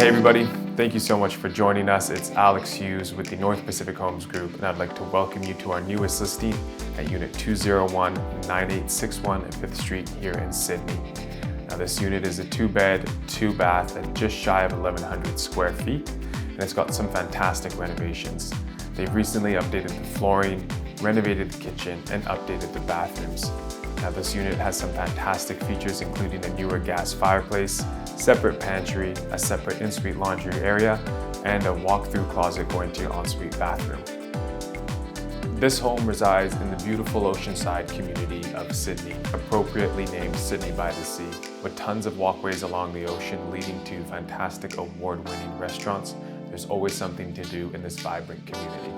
Hey everybody, thank you so much for joining us. It's Alex Hughes with the North Pacific Homes Group, and I'd like to welcome you to our newest listing at Unit 201-9861 at 5th Street here in Sydney. Now this unit is a 2-bed, 2-bath at just shy of 1,100 square feet, and it's got some fantastic renovations. They've recently updated the flooring, renovated the kitchen, and updated the bathrooms. Now this unit has some fantastic features, including a newer gas fireplace, separate pantry, a separate ensuite laundry area, and a walk-through closet going to your ensuite bathroom. This home resides in the beautiful oceanside community of Sidney, appropriately named Sidney by the Sea, with tons of walkways along the ocean leading to fantastic award-winning restaurants. There's always something to do in this vibrant community.